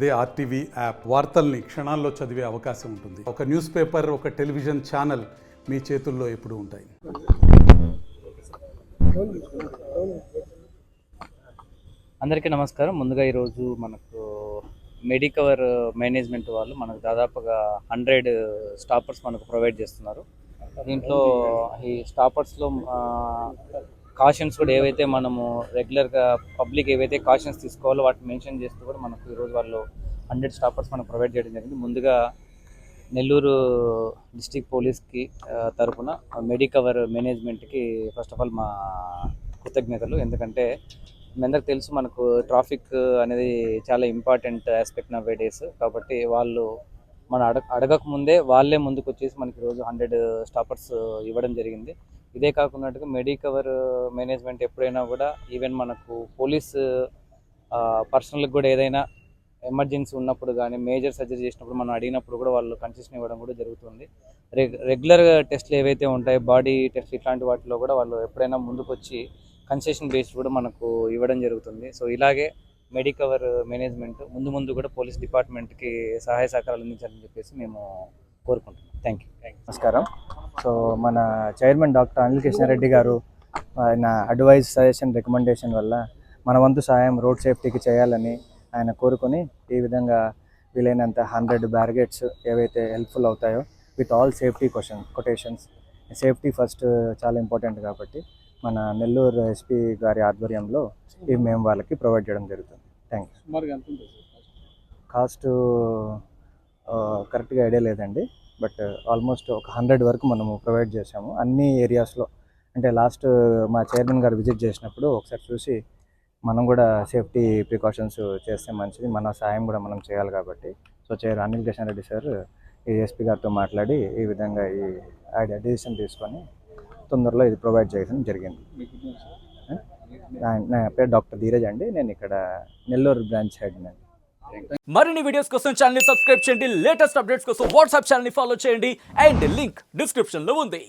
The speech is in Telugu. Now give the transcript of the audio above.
అదే ఆర్టీవీ యాప్ వార్తల్ని క్షణాల్లో చదివే అవకాశం ఉంటుంది. ఒక న్యూస్ పేపర్, ఒక టెలివిజన్ ఛానల్ మీ చేతుల్లో ఎప్పుడూ ఉంటాయి. అందరికీ నమస్కారం. ముందుగా ఈరోజు మనకు మెడికవర్ మేనేజ్మెంట్ వాళ్ళు మనకు దాదాపుగా 100 స్టాపర్స్ మనకు ప్రొవైడ్ చేస్తున్నారు. దీంట్లో ఈ స్టాపర్స్లో కాషన్స్ కూడా ఏవైతే మనము రెగ్యులర్గా పబ్లిక్ ఏవైతే కాషన్స్ తీసుకోవాలో వాటిని మెన్షన్ చేస్తూ కూడా మనకు ఈరోజు వాళ్ళు 100 స్టాపర్స్ మనకు ప్రొవైడ్ చేయడం జరిగింది. ముందుగా నెల్లూరు డిస్ట్రిక్ట్ పోలీస్కి తరఫున మెడికవర్ మేనేజ్మెంట్కి ఫస్ట్ ఆఫ్ ఆల్ మా కృతజ్ఞతలు. ఎందుకంటే మీ అందరికి తెలుసు, మనకు ట్రాఫిక్ అనేది చాలా ఇంపార్టెంట్ ఆస్పెక్ట్ నవ్ డేస్. కాబట్టి వాళ్ళు మనం అడగక ముందే వాళ్ళే ముందుకు వచ్చేసి మనకి ఈరోజు 100 స్టాపర్స్ ఇవ్వడం జరిగింది. ఇదే కాకుండా మెడికవర్ మేనేజ్మెంట్ ఎప్పుడైనా కూడా ఈవెన్ మనకు పోలీస్ పర్సనల్కి కూడా ఏదైనా ఎమర్జెన్సీ ఉన్నప్పుడు కానీ మేజర్ సర్జరీ చేసినప్పుడు మనం అడిగినప్పుడు కూడా వాళ్ళు కన్సెషన్ ఇవ్వడం కూడా జరుగుతుంది. రెగ్యులర్ టెస్ట్లు ఏవైతే ఉంటాయో బాడీ టెస్ట్ ఇట్లాంటి వాటిలో కూడా వాళ్ళు ఎప్పుడైనా ముందుకు వచ్చి కన్సెషన్ బేస్డ్ కూడా మనకు ఇవ్వడం జరుగుతుంది. సో ఇలాగే మెడికవర్ మేనేజ్మెంట్ ముందు కూడా పోలీస్ డిపార్ట్మెంట్కి సహాయ సహకారాలు అందించాలని చెప్పేసి మేము కోరుకుంటున్నాం. Thank you. నమస్కారం. సో మన చైర్మన్ డాక్టర్ అనిల్ కృష్ణారెడ్డి గారు ఆయన అడ్వైజ్, సజెషన్, రికమెండేషన్ వల్ల మన వంతు సహాయం రోడ్ సేఫ్టీకి చేయాలని ఆయన కోరుకొని ఈ విధంగా వీలైనంత 100 బ్యారిగేట్స్ ఏవైతే హెల్ప్ఫుల్ అవుతాయో with all safety quotations. Safety first చాలా ఇంపార్టెంట్ కాబట్టి మన నెల్లూరు ఎస్పీ గారి ఆధ్వర్యంలో ఇవి మేము వాళ్ళకి ప్రొవైడ్ చేయడం జరుగుతుంది. Thank you. కాస్ట్ కరెక్ట్గా ఐడియా లేదండి, బట్ ఆల్మోస్ట్ ఒక 100 వరకు మనము ప్రొవైడ్ చేసాము అన్ని ఏరియాస్లో. అంటే లాస్ట్ మా చైర్మన్ గారు విజిట్ చేసినప్పుడు ఒకసారి చూసి మనం కూడా సేఫ్టీ ప్రికాషన్స్ చేస్తే మంచిది, మన సాయం కూడా మనం చేయాలి కాబట్టి సో అనిల్ కృష్ణారెడ్డి సార్ ఈ ఎస్పీ గారితో మాట్లాడి ఈ విధంగా ఈ డెసిషన్ తీసుకొని తొందరలో ఇది ప్రొవైడ్ చేయడం జరిగింది. నా పేరు డాక్టర్ ధీరజ్ అండి, నేను ఇక్కడ నెల్లూరు బ్రాంచ్ హెడ్ అండి. మరిన్ని వీడియోస్ కోసం ఛానల్ ని సబ్స్క్రైబ్ చేయండి, లేటెస్ట్ అప్డేట్స్ కోసం వాట్సాప్ ఛానల్ ని ఫాలో చేయండి అండ్ లింక్ డిస్క్రిప్షన్ లో ఉంది.